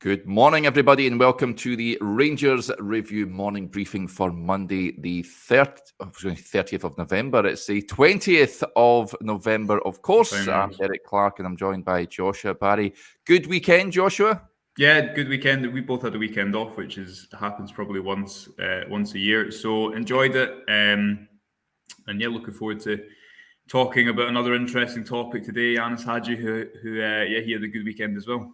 Good morning, everybody, and welcome to the Rangers Review morning briefing for Monday, the 30th of November. It's the 20th of November, of course. I'm Eric Clark, and I'm joined by Joshua Barry. Good weekend, Joshua? Yeah, good weekend. We both had a weekend off, which happens probably once a year. So enjoyed it, and yeah, looking forward to talking about another interesting topic today. Ianis Hagi, who he had a good weekend as well.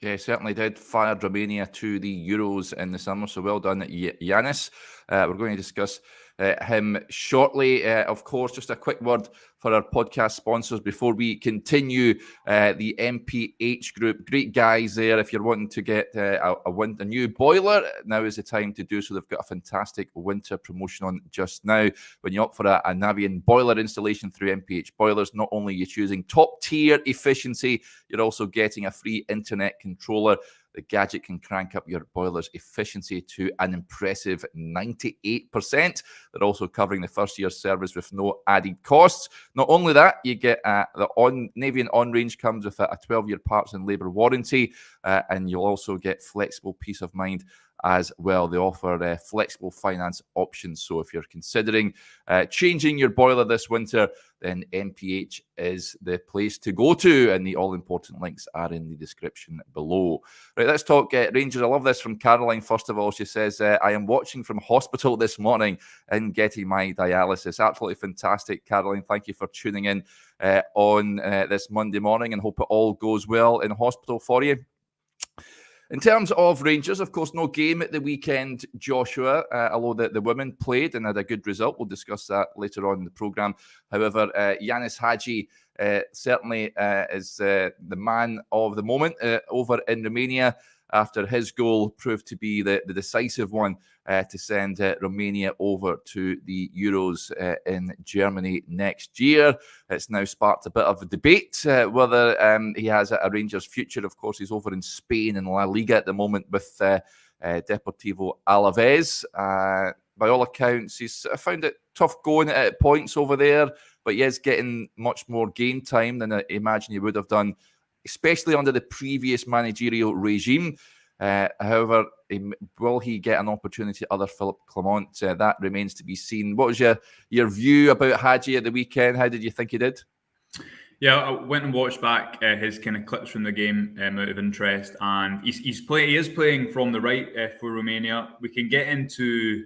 Yeah, certainly did. Fired Romania to the Euros in the summer, so well done, Ianis. We're going to discuss him shortly. Of course, just a quick word for our podcast sponsors before we continue. The MPH Group, great guys there. If you're wanting to get a new boiler, now is the time to do so. They've got a fantastic winter promotion on just now. When you opt for a Navian boiler installation through MPH Boilers, not only are you choosing top-tier efficiency, you're also getting a free internet controller. The gadget can crank up your boiler's efficiency to an impressive 98%. They're also covering the first year service with no added costs. Not only that, you get the Navian on-range comes with a 12-year parts and labour warranty, and you'll also get flexible peace of mind as well. They offer flexible finance options. So if you're considering changing your boiler this winter, then MPH is the place to go to. And the all-important links are in the description below. Right, let's talk Rangers. I love this from Caroline, first of all. She says, I am watching from hospital this morning and getting my dialysis. Absolutely fantastic, Caroline. Thank you for tuning in on this Monday morning, and hope it all goes well in hospital for you. In terms of Rangers, of course, no game at the weekend, Joshua, although the women played and had a good result. We'll discuss that later on in the programme. However, Ianis Hagi certainly is the man of the moment over in Romania, after his goal proved to be the decisive one to send Romania over to the Euros in Germany next year. It's now sparked a bit of a debate whether he has a Rangers future. Of course, he's over in Spain in La Liga at the moment with Deportivo Alaves. By all accounts, he's found it tough going at points over there, but he is getting much more game time than I imagine he would have done, especially under the previous managerial regime. However, will he get an opportunity other Philippe Clement? That remains to be seen. What was your view about Hagi at the weekend? How did you think he did? Yeah, I went and watched back his kind of clips from the game out of interest, and he is playing from the right for Romania. We can get into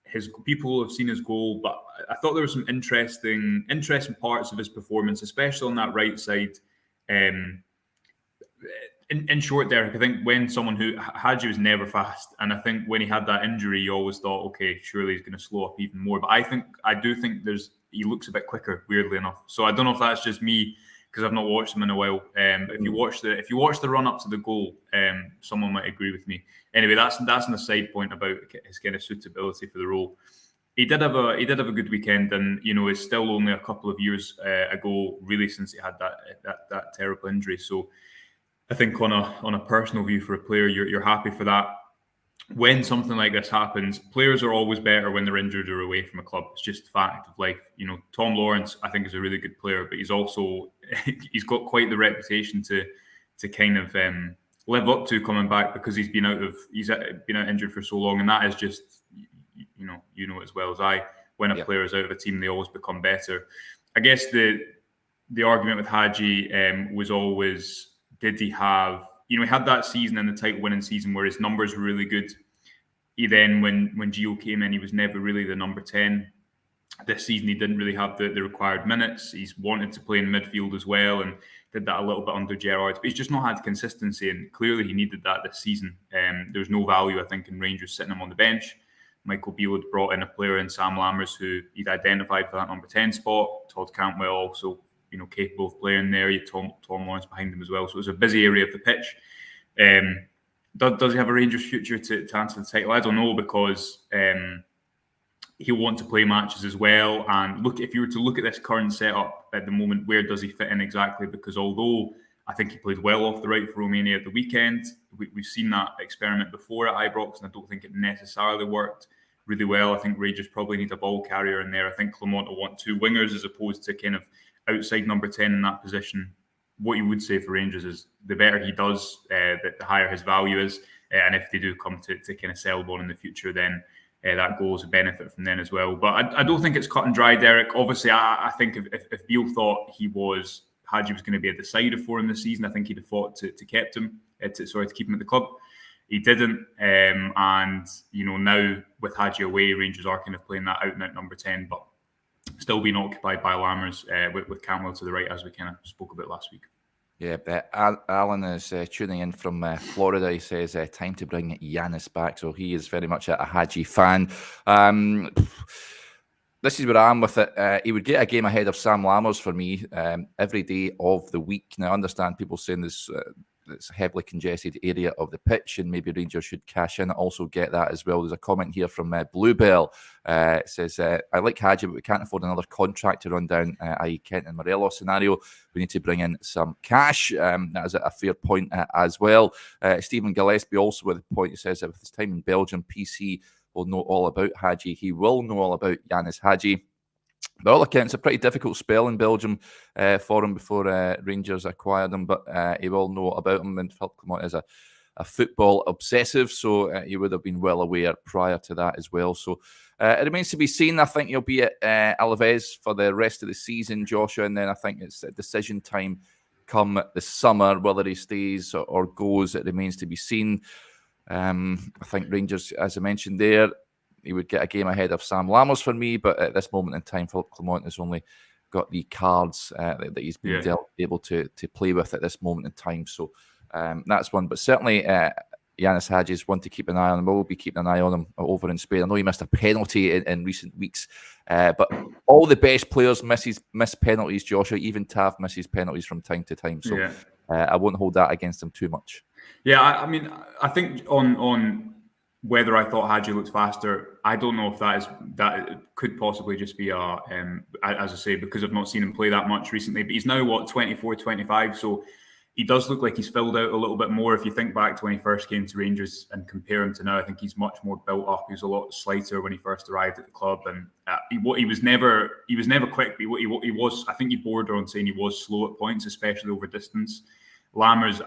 his people have seen his goal, but I thought there were some interesting parts of his performance, especially on that right side. In short, Derek, I think when someone who Hagi was never fast, and I think when he had that injury, you always thought, okay, surely he's going to slow up even more. But I do think he looks a bit quicker, weirdly enough. So I don't know if that's just me because I've not watched him in a while. But if you watch the run up to the goal, someone might agree with me. Anyway, that's an aside point about his kind of suitability for the role. He did have a good weekend, and it's still only a couple of years ago, really, since he had that terrible injury. So I think on a personal view for a player, you're happy for that. When something like this happens, players are always better when they're injured or away from a club. It's just a fact of life. Tom Lawrence, I think, is a really good player, but he's got quite the reputation to kind of live up to coming back, because he's been out injured for so long, and that is just you know as well as I. When a player is out of a team, they always become better. I guess the argument with Hagi was always, did he have? He had that season and the title-winning season where his numbers were really good. He then, when Gio came in, he was never really the number 10. This season, he didn't really have the required minutes. He's wanted to play in midfield as well, and did that a little bit under Gerrard. But he's just not had consistency, and clearly he needed that this season. There's no value, I think, in Rangers sitting him on the bench. Michael Beale had brought in a player in Sam Lammers who he'd identified for that number 10 spot. Todd Cantwell also capable of playing there. You Tom Lawrence behind him as well. So it was a busy area of the pitch. Does he have a Rangers future to answer the title? I don't know, because he'll want to play matches as well. And if you were to look at this current setup at the moment, where does he fit in exactly? Because although I think he played well off the right for Romania at the weekend, we've seen that experiment before at Ibrox, and I don't think it necessarily worked really well. I think Rangers probably need a ball carrier in there. I think Clement will want two wingers as opposed to kind of outside number 10 in that position. what you would say for Rangers is the better he does, the higher his value is. And if they do come to kind of sell one in the future, then that goes a benefit from then as well. But I don't think it's cut and dry, Derek. Obviously, I think if Beale thought Hagi was going to be a decider for him this season, I think he'd have fought to keep him at the club. He didn't, and now with Hagi away, Rangers are kind of playing that out and out number 10, but still being occupied by Lammers with Cantwell to the right, as we kind of spoke about last week. Yeah, Alan is tuning in from Florida. He says time to bring Ianis back. So he is very much a Hagi fan. This is where I am with it. He would get a game ahead of Sam Lammers for me every day of the week. Now, I understand people saying this it's a heavily congested area of the pitch and maybe Rangers should cash in. I also get that as well. There's a comment here from Bluebell. It says, I like Hagi, but we can't afford another contract to run down, i.e. Kent and Morelos scenario. We need to bring in some cash. That is a fair point as well. Stephen Gillespie also with a point. He says that with his time in Belgium, PC will know all about Hagi. He will know all about Ianis Hagi. By all accounts, a pretty difficult spell in Belgium for him before Rangers acquired him, but he will know about him. And Philip Clement is a football obsessive, so he would have been well aware prior to that as well. So it remains to be seen. I think he'll be at Alaves for the rest of the season, Joshua, and then I think it's a decision time come the summer, whether he stays or goes. It remains to be seen. I think Rangers, as I mentioned there, he would get a game ahead of Sam Lammers for me, but at this moment in time, Philip Clement has only got the cards that he's been able to play with at this moment in time. So that's one. But certainly, Ianis Hagi is one to keep an eye on. We'll be keeping an eye on him over in Spain. I know he missed a penalty in recent weeks, but all the best players miss penalties, Joshua. Even Tav misses penalties from time to time. So I won't hold that against him too much. Yeah, I mean, I think on whether I thought Hagi looked faster, I don't know if that could possibly just be as I say, because I've not seen him play that much recently. But he's now 24, 25, so he does look like he's filled out a little bit more. If you think back to when he first came to Rangers and compare him to now, I think he's much more built up. He was a lot slighter when he first arrived at the club, and he was never quick. But he was, I think, he bordered on saying he was slow at points, especially over distance. Lammers,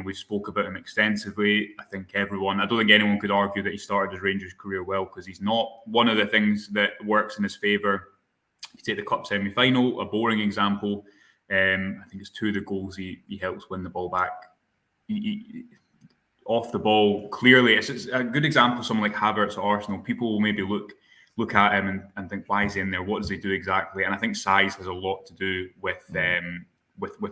we've spoke about him extensively. I don't think anyone could argue that he started his Rangers career well, because he's not. One of the things that works in his favour, you take the cup semi-final, a boring example. I think it's 2 of the goals he helps win the ball back. He, off the ball, clearly, it's a good example of someone like Havertz at Arsenal. People will maybe look at him and think, why is he in there? What does he do exactly? And I think size has a lot to do with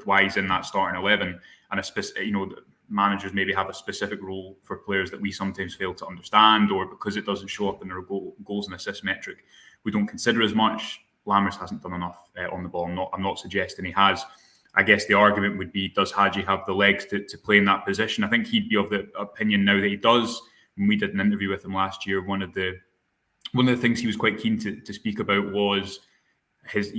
why he's in that starting 11, and managers maybe have a specific role for players that we sometimes fail to understand, or because it doesn't show up in their goals and assist metric, we don't consider as much. Lammers hasn't done enough on the ball. I'm not suggesting he has. I guess the argument would be, does Hagi have the legs to play in that position? I think he'd be of the opinion now that he does. When we did an interview with him last year, one of the things he was quite keen to speak about was his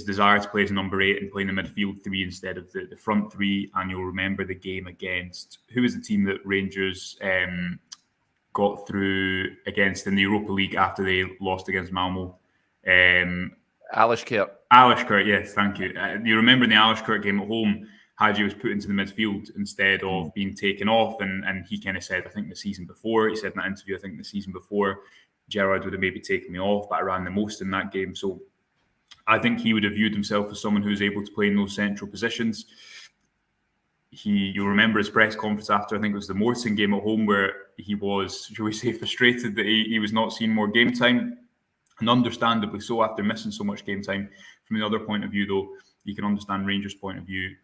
desire to play as number 8 and play in the midfield 3 instead of the front 3. And you'll remember the game against, who was the team that Rangers got through against in the Europa League after they lost against Malmo? Alashkert, yes, thank you. You remember in the Alashkert game at home, Hagi was put into the midfield instead of being taken off, and he kind of said, I think the season before, he said in that interview, Gerrard would have maybe taken me off, but I ran the most in that game. So I think he would have viewed himself as someone who's able to play in those central positions. You'll remember his press conference after, I think it was the Morton game at home, where he was, shall we say, frustrated that he was not seeing more game time. And understandably so, after missing so much game time. From the other point of view, though, you can understand Rangers' point of view.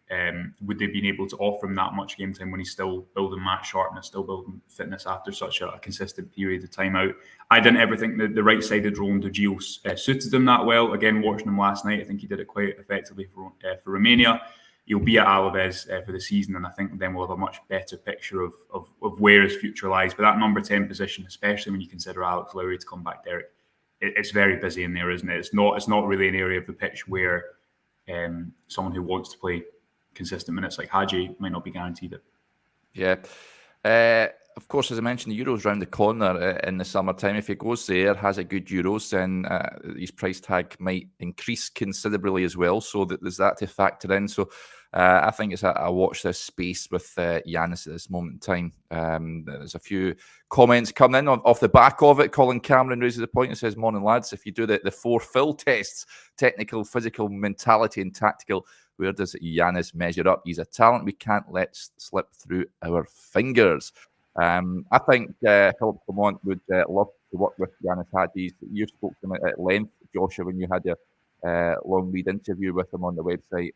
Would they have been able to offer him that much game time when he's still building match sharpness, still building fitness after such a consistent period of time out? I didn't ever think that the right-sided role in Gio suited him that well. Again, watching him last night, I think he did it quite effectively for Romania. He'll be at Alaves for the season, and I think then we'll have a much better picture of where his future lies. But that number 10 position, especially when you consider Alex Lowry to come back, Derek, it's very busy in there, isn't it? It's not really an area of the pitch where someone who wants to play consistent minutes like Hagi might not be guaranteed it. Yeah. of course, as I mentioned, the Euros round the corner in the summertime. If he goes there, has a good Euros, then his price tag might increase considerably as well. So there's that to factor in. So I think it's a watch this space with Ianis at this moment in time. There's a few comments coming in off the back of it. Colin Cameron raises the point and says, "Morning, lads. If you do the 4 full tests, technical, physical, mentality, and tactical, where does Ianis measure up? He's a talent we can't let slip through our fingers." I think Philip Clement would love to work with Ianis Hagi. You spoke to him at length, Joshua, when you had a long read interview with him on the website.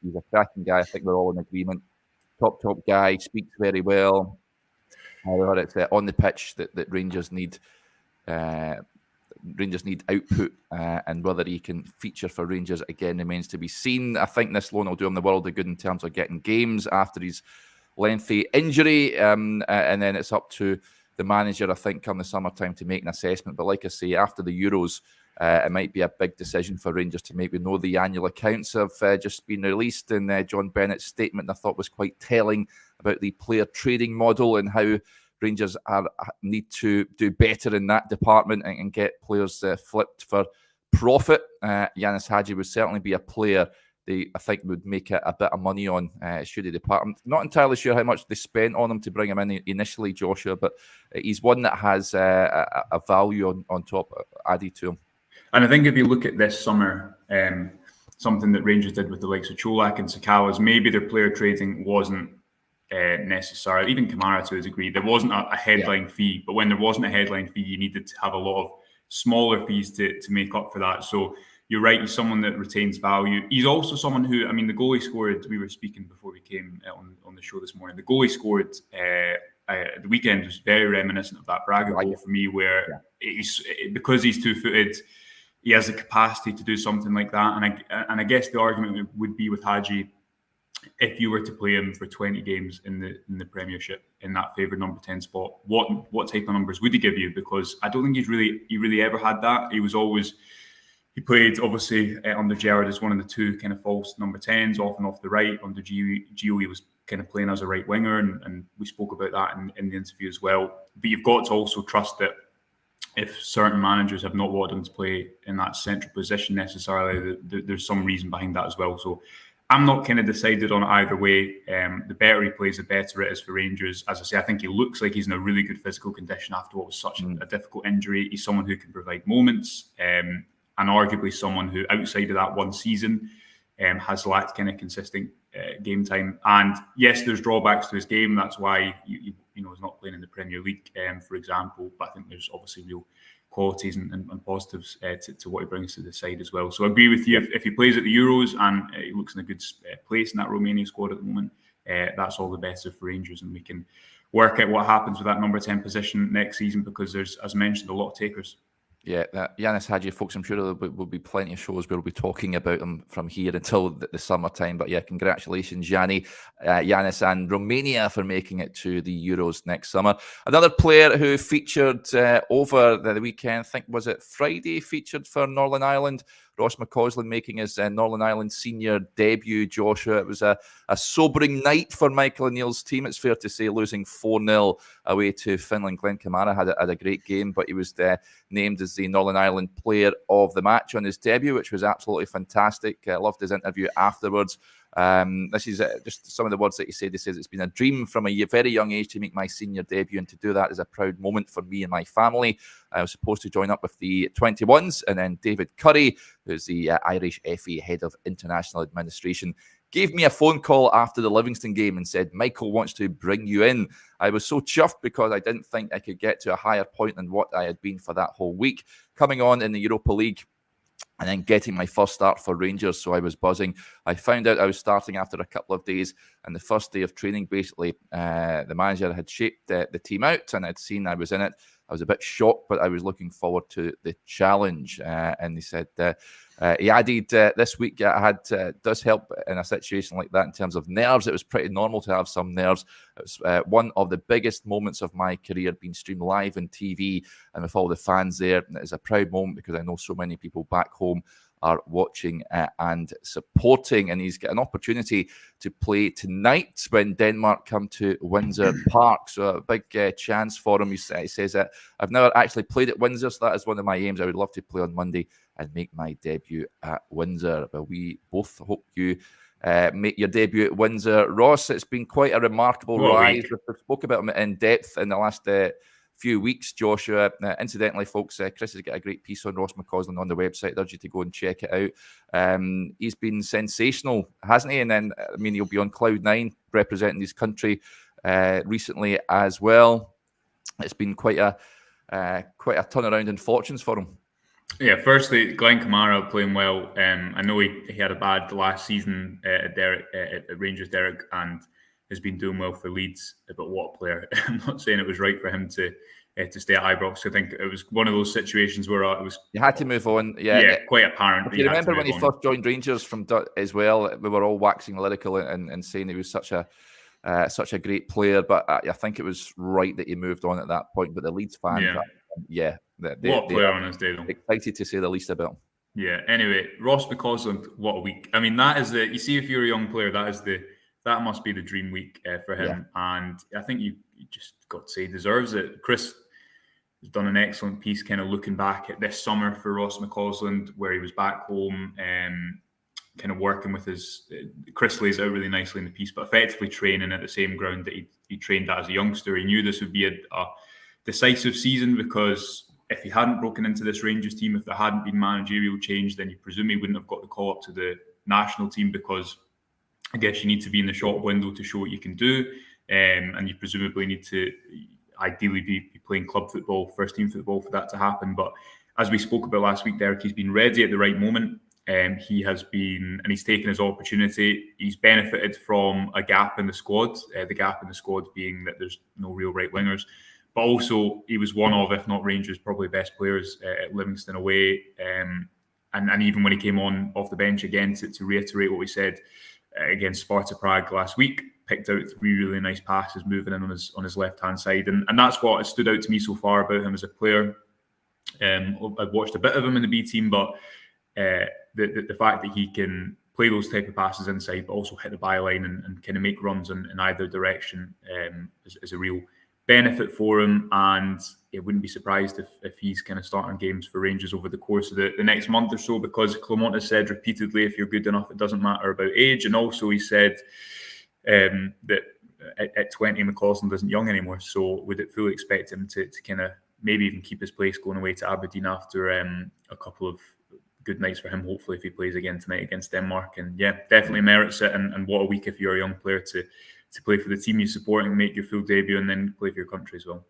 He's a cracking guy. I think we're all in agreement. Top guy, speaks very well. However, it's on the pitch that Rangers need output, and whether he can feature for Rangers again remains to be seen. I think this loan will do him the world of good in terms of getting games after his lengthy injury, and then it's up to the manager, I think, come the summertime to make an assessment. But like I say, after the Euros, it might be a big decision for Rangers to make. We know the annual accounts have just been released, and John Bennett's statement I thought was quite telling about the player trading model and how Rangers need to do better in that department and get players flipped for profit. Ianis Hagi would certainly be a player I think would make a bit of money on should he depart. I'm not entirely sure how much they spent on him to bring him in initially, Joshua, but he's one that has a value on top added to him. And I think if you look at this summer, something that Rangers did with the likes of Cholak and Sakawa is maybe their player trading wasn't necessary. Even Kamara, to a degree, there wasn't a headline fee, but when there wasn't a headline fee, you needed to have a lot of smaller fees to make up for that. So you're right, he's someone that retains value. He's also someone who, I mean, the goal he scored, we were speaking before we came on the show this morning, the goal he scored the weekend was very reminiscent of that Braga goal for me, where because he's two-footed, he has the capacity to do something like that. And I guess the argument would be with Hagi, if you were to play him for 20 games in the Premiership in that favoured number 10 spot, what type of numbers would he give you? Because I don't think he really ever had that. He played obviously under Gerrard as one of the two kind of false number 10s, off and off the right. Under Gio, he was kind of playing as a right winger, and we spoke about that in the interview as well. But you've got to also trust that if certain managers have not wanted him to play in that central position necessarily, there's some reason behind that as well. So I'm not kind of decided on either way. The better he plays, the better it is for Rangers. As I say, I think he looks like he's in a really good physical condition after what was such a difficult injury. He's someone who can provide moments, and arguably someone who, outside of that one season, has lacked kind of consistent game time. And yes, there's drawbacks to his game. That's why he's not playing in the Premier League, for example. But I think there's obviously real qualities and positives to what he brings to the side as well. So I agree with you. If he plays at the Euros and he looks in a good place in that Romania squad at the moment, that's all the better for Rangers, and we can work out what happens with that number 10 position next season, because there's, as mentioned, a lot of takers. Yeah, Ianis Hagi, folks, I'm sure there will be plenty of shows where we'll be talking about him from here until the summertime. But yeah, congratulations, Ianis and Romania for making it to the Euros next summer. Another player who featured over the weekend, I think, was it Friday, featured for Northern Ireland, Ross McCausland making his Northern Ireland senior debut, Joshua. It was a sobering night for Michael O'Neill's team. It's fair to say, losing 4-0 away to Finland. Glenn Kamara had a great game, but he was named as the Northern Ireland player of the match on his debut, which was absolutely fantastic. I loved his interview afterwards. This is just some of the words that he said. He says, "It's been a dream from a very young age to make my senior debut, and to do that is a proud moment for me and my family. I was supposed to join up with the 21s, and then David Curry, who's the Irish FA head of international administration, gave me a phone call after the Livingston game and said, 'Michael wants to bring you in.' I was so chuffed because I didn't think I could get to a higher point than what I had been for that whole week. Coming on in the Europa League and then getting my first start for Rangers, so I was buzzing. I found out I was starting after a couple of days, and the first day of training, basically, the manager had shaped the team out, and I'd seen I was in it. I was a bit shocked, but I was looking forward to the challenge." And he said he added this week does help in a situation like that in terms of nerves. It was pretty normal to have some nerves. It was one of the biggest moments of my career, being streamed live on TV and with all the fans there. It's a proud moment because I know so many people back home are watching and supporting. And he's got an opportunity to play tonight when Denmark come to Windsor Park. So a big chance for him. He says that I've never actually played at Windsor, so that is one of my aims. I would love to play on Monday and make my debut at Windsor. But we both hope you make your debut at Windsor. Ross, it's been quite a remarkable rise. We've spoke about him in depth in the last few weeks, Joshua. Incidentally, folks, Chris has got a great piece on Ross McCausland on the website. I urge you to go and check it out. He's been sensational, hasn't he? And then, I mean, he'll be on cloud nine representing his country recently as well. It's been quite a turnaround in fortunes for him. Yeah, firstly, Glenn Kamara playing well. I know he had a bad last season at Rangers, Derek, and has been doing well for Leeds. But what a player! I'm not saying it was right for him to stay at Ibrox. I think it was one of those situations where it was you had to move on. Yeah, quite apparent. If you remember when he first joined Rangers from as well, we were all waxing lyrical and saying he was such a great player. But I think it was right that he moved on at that point. But the Leeds fans, what a player on his day, though. Excited to say the least about him. Yeah. Anyway, Ross McCausland, what a week! I mean, that is you see, if you're a young player, that must be the dream week for him. Yeah. And I think you just got to say he deserves it. Chris has done an excellent piece, kind of looking back at this summer for Ross McCausland, where he was back home, kind of working with his. Chris lays out really nicely in the piece, but effectively training at the same ground that he trained at as a youngster. He knew this would be a decisive season, because if he hadn't broken into this Rangers team, if there hadn't been managerial change, then you presume he wouldn't have got the call up to the national team, because I guess you need to be in the shop window to show what you can do, and you presumably need to ideally be playing club football, first team football, for that to happen. But as we spoke about last week, Derek, he's been ready at the right moment. He's taken his opportunity. He's benefited from a gap in the squad. The gap in the squad being that there's no real right wingers. But also, he was one of, if not Rangers' probably best players at Livingston away. And even when he came on off the bench again, to reiterate what we said against Sparta Prague last week, picked out 3 really nice passes, moving in on his left-hand side. And that's what has stood out to me so far about him as a player. I've watched a bit of him in the B team, but the fact that he can play those type of passes inside, but also hit the byline and kind of make runs in either direction is a real benefit for him. And it wouldn't be surprised if he's kind of starting games for Rangers over the course of the next month or so, because Clement has said repeatedly, if you're good enough, it doesn't matter about age. And also he said that at 20, McCausland isn't young anymore, so would it fully expect him to kind of maybe even keep his place going away to Aberdeen after a couple of good nights for him, hopefully, if he plays again tonight against Denmark. And yeah, definitely merits it. And what a week if you're a young player to play for the team you support and make your full debut and then play for your country as well.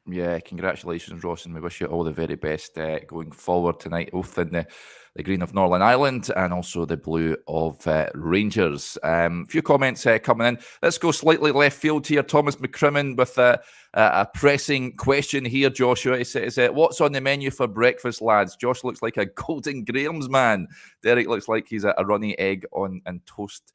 Yeah, congratulations, Ross, and we wish you all the very best going forward tonight, both in the green of Northern Ireland and also the blue of Rangers. A few comments coming in. Let's go slightly left field here. Thomas McCrimmon with a pressing question here, Joshua. He says, what's on the menu for breakfast, lads? Josh looks like a Golden Graham's man. Derek looks like he's a runny egg and toast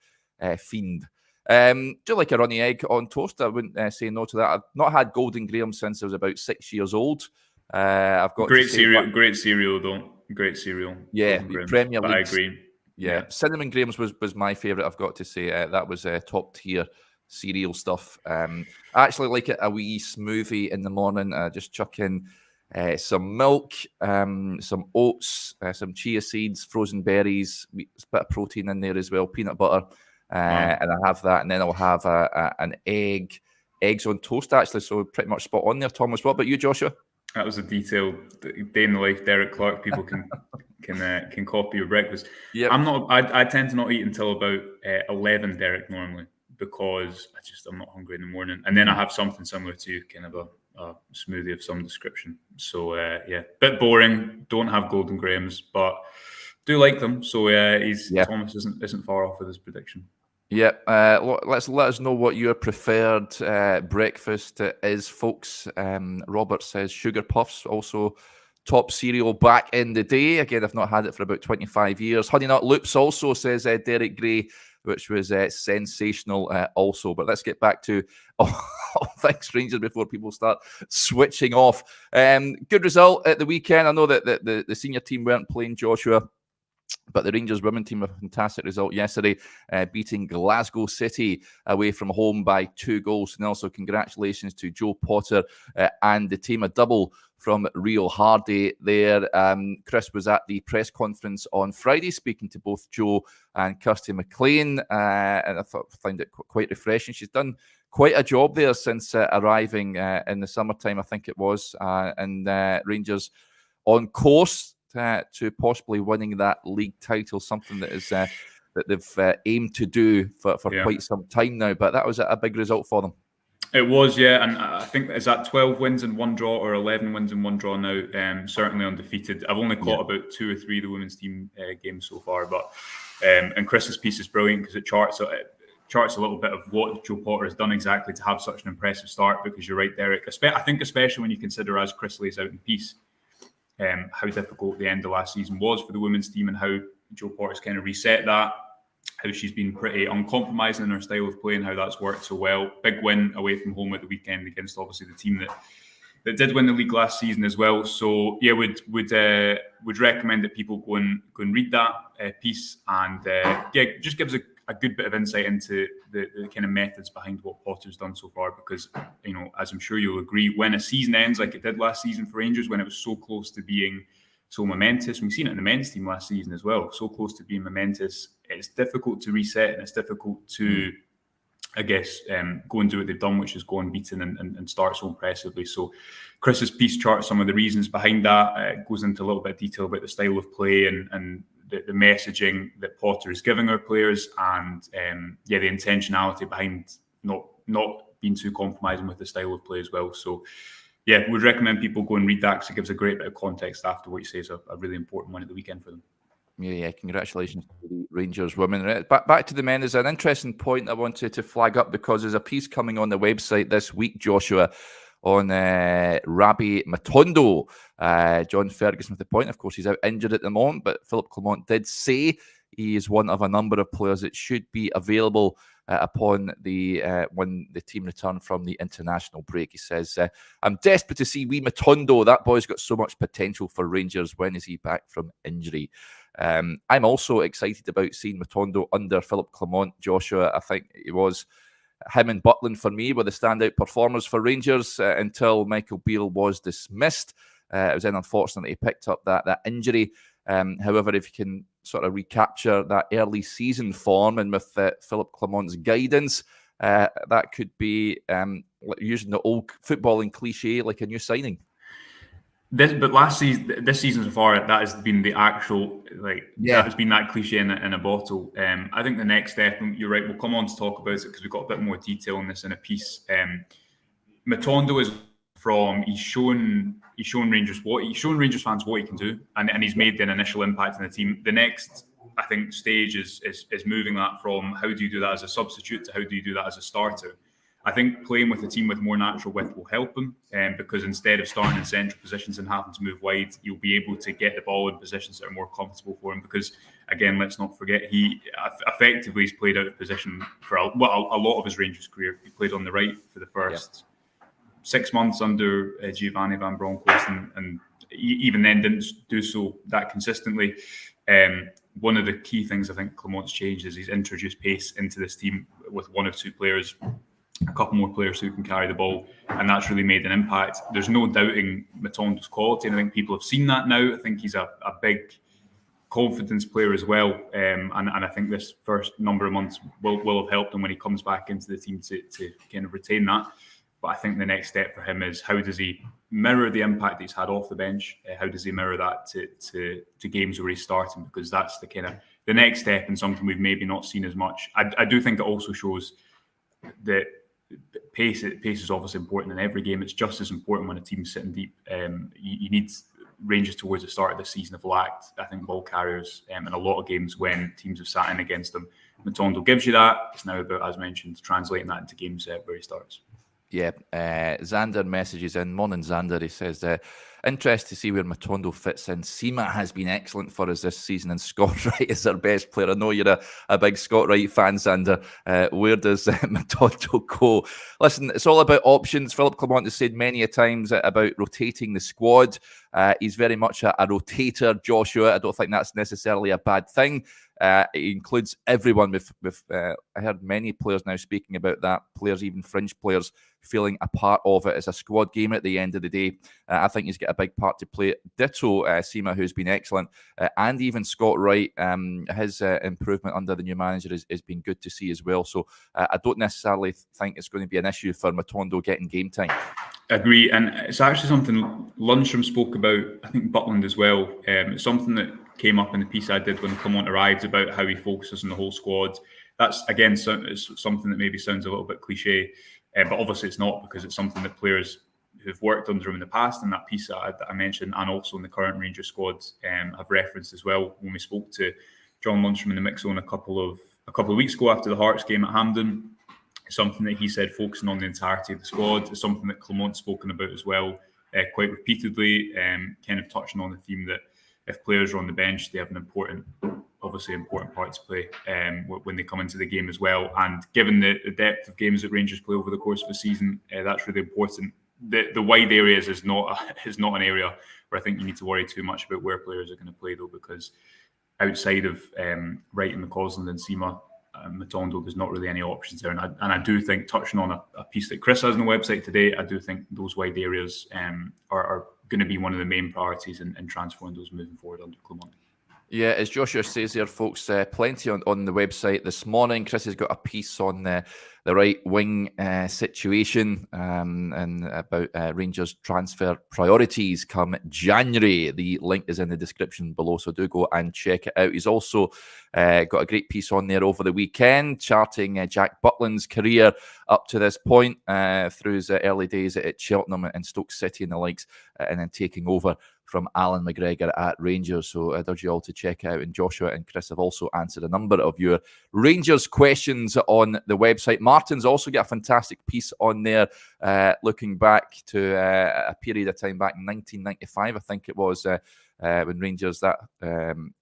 fiend. Do you like a runny egg on toast? I wouldn't say no to that. I've not had Golden Graham since I was about 6 years old. I've got great cereal though. Great cereal. Yeah, Premier League. I agree. Yeah, Cinnamon Grahams was my favourite. I've got to say that was top tier cereal stuff. I actually like it a wee smoothie in the morning. Just chuck in some milk, some oats, some chia seeds, frozen berries, a bit of protein in there as well, peanut butter. And I have that, and then I'll have an eggs on toast, actually. So pretty much spot on there, Thomas. What about you, Joshua? That was a detailed day in the life, Derek Clark. People can copy your breakfast. Yep. I tend to not eat until about 11, Derek, normally, because I'm not hungry in the morning, and then I have something similar to kind of a smoothie of some description. So bit boring. Don't have Golden Grahams, but do like them. So Thomas isn't far off with his prediction. Yeah, let us know what your preferred breakfast is, folks. Robert says Sugar Puffs, also top cereal back in the day. Again, I've not had it for about 25 years. Honey Nut Loops also, says Derek Gray, which was sensational also. But let's get back to all things Rangers before people start switching off. Good result at the weekend. I know that the senior team weren't playing, Joshua. But the Rangers women team, a fantastic result yesterday, beating Glasgow City away from home by 2 goals. And also congratulations to Joe Potter and the team. A double from Rio Hardy there. Chris was at the press conference on Friday speaking to both Joe and Kirsty McLean. And I found it quite refreshing. She's done quite a job there since arriving in the summertime, I think it was. And Rangers on course to possibly winning that league title, something that is that they've aimed to do for quite some time now. But that was a big result for them. It was, yeah, and I think is that 12 wins and 1 draw or 11 wins and 1 draw now. Certainly undefeated. I've only caught about 2 or 3 of the women's team games so far, but and Chris's piece is brilliant because it charts a little bit of what Joe Potter has done exactly to have such an impressive start. Because you're right, Derek. I think especially when you consider, as Chris lays out in the piece, how difficult the end of last season was for the women's team and how Joe Porter's kind of reset that, how she's been pretty uncompromising in her style of play and how that's worked so well. Big win away from home at the weekend against obviously the team that did win the league last season as well. So yeah, would recommend that people go and read that piece and just gives a good bit of insight into the kind of methods behind what Potter's done so far. Because, you know, as I'm sure you'll agree, when a season ends like it did last season for Rangers, when it was so close to being so momentous, and we've seen it in the men's team last season as well, so close to being momentous, it's difficult to reset and it's difficult to, I guess, go and do what they've done, which is go unbeaten and start so impressively. So Chris's piece charts some of the reasons behind that. It goes into a little bit of detail about the style of play and the messaging that Potter is giving our players, and the intentionality behind not being too compromising with the style of play as well. So yeah, would recommend people go and read that because it gives a great bit of context after what you say is a really important one at the weekend for them. Yeah, congratulations to the Rangers women. Back to the men is an interesting point I wanted to flag up because there's a piece coming on the website this week, Joshua, on Rabbi Matondo. John Ferguson with the point. Of course, he's out injured at the moment, but Philip Clement did say he is one of a number of players that should be available upon when the team return from the international break. He says, I'm desperate to see wee Matondo. That boy's got so much potential for Rangers. When is he back from injury? I'm also excited about seeing Matondo under Philip Clement, Joshua. I think it was him and Butland for me were the standout performers for Rangers until Michael Beale was dismissed. It was then unfortunate that he picked up that injury. However, if you can sort of recapture that early season form and with Philip Clement's guidance, that could be using the old footballing cliche like a new signing. This season so far, that has been the actual that has been that cliche in a bottle. I think the next step, and you're right, we'll come on to talk about it because we've got a bit more detail on this in a piece. Matondo is he's shown Rangers fans what he can do, and he's made an initial impact on the team. The next, I think, stage is moving that from how do you do that as a substitute to how do you do that as a starter. I think playing with a team with more natural width will help him, because instead of starting in central positions and having to move wide, you'll be able to get the ball in positions that are more comfortable for him. Because again, let's not forget, he effectively has played out of position for a lot of his Rangers career. He played on the right for the first 6 months under Giovanni Van Bronckhorst, and even then didn't do so that consistently. One of the key things I think Clement's changed is he's introduced pace into this team with 1 or 2 players, a couple more players who can carry the ball, and that's really made an impact. There's no doubting Matondo's quality, and I think people have seen that now. I think he's a big confidence player as well, and I think this first number of months will have helped him when he comes back into the team to kind of retain that. But I think the next step for him is how does he mirror the impact that he's had off the bench? How does he mirror that to games where he's starting? Because that's the kind of the next step and something we've maybe not seen as much. I do think it also shows that pace is obviously important in every game. It's just as important when a team's sitting deep. You need Rangers towards the start of the season have lacked, I think, ball carriers in a lot of games when teams have sat in against them. Matondo gives you that. It's now about, as mentioned, translating that into games where he starts. Yeah, Xander messages in. Morning, Xander. He says, interest to see where Matondo fits in. Seema has been excellent for us this season, and Scott Wright is our best player. I know you're a big Scott Wright fan, Xander. Where does Matondo go? Listen, it's all about options. Philip Clement has said many a times about rotating the squad. He's very much a rotator, Joshua. I don't think that's necessarily a bad thing. It includes everyone. I heard many players now speaking about that. Players, even fringe players, feeling a part of it. As a squad game at the end of the day. I think he's got a big part to play. Ditto Seema, who's been excellent, and even Scott Wright. His improvement under the new manager has been good to see as well. So I don't necessarily think it's going to be an issue for Matondo getting game time. Agree, and it's actually something Lundstrom spoke about. I think Butland as well. It's something that came up in the piece I did when Clement arrived about how he focuses on the whole squad. That's again it's something that maybe sounds a little bit cliche, but obviously it's not, because it's something that players who've worked under him in the past, and that piece that I mentioned, and also in the current Rangers squad, have referenced as well. When we spoke to John Lundstrom in the mix zone a couple of weeks ago after the Hearts game at Hampden, something that he said focusing on the entirety of the squad is something that Clement's spoken about as well, quite repeatedly, kind of touching on the theme that if players are on the bench, they have an important part to play when they come into the game as well. And given the depth of games that Rangers play over the course of a season, that's really important. The wide areas is not an area where I think you need to worry too much about where players are going to play, though, because outside of Wright and McCausland and Seema, Matondo, there's not really any options there. And I do think, touching on a piece that Chris has on the website today, I do think those wide areas are going to be one of the main priorities in transferring those moving forward under Clement. Yeah, as Joshua says there, folks, plenty on the website this morning. Chris has got a piece on the right wing situation and about Rangers transfer priorities come January. The link is in the description below, so do go and check it out. He's also got a great piece on there over the weekend, charting Jack Butland's career up to this point through his early days at Cheltenham and Stoke City and the likes, and then taking over from Alan McGregor at Rangers. So I urge you all to check out. And Joshua and Chris have also answered a number of your Rangers questions on the website. Martin's also got a fantastic piece on there, looking back to a period of time back in 1995, I think it was, when Rangers, that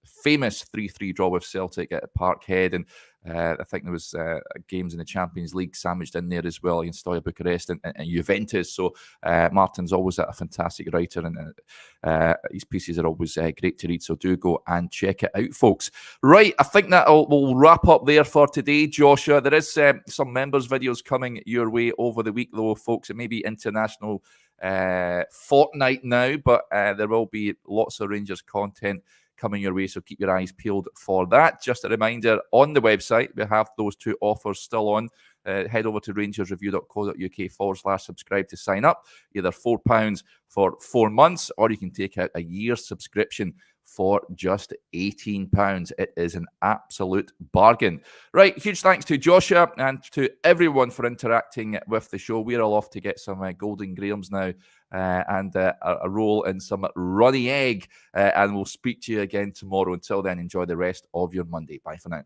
famous 3-3 draw with Celtic at Parkhead, and I think there was games in the Champions League sandwiched in there as well against Steaua Bucharest and Juventus. So Martin's always a fantastic writer, and his pieces are always great to read. So do go and check it out, folks. Right, I think that will wrap up there for today, Joshua. There is some members' videos coming your way over the week, though, folks. It may be international fortnight now, but there will be lots of Rangers content coming your way, so keep your eyes peeled for that. Just a reminder, on the website, we have those two offers still on. Head over to rangersreview.co.uk/subscribe to sign up. Either £4 for 4 months, or you can take out a year's subscription for just £18. It is an absolute bargain. Right, huge thanks to Joshua and to everyone for interacting with the show. We're all off to get some Golden Grahams now and a roll in some runny egg. And we'll speak to you again tomorrow. Until then, enjoy the rest of your Monday. Bye for now.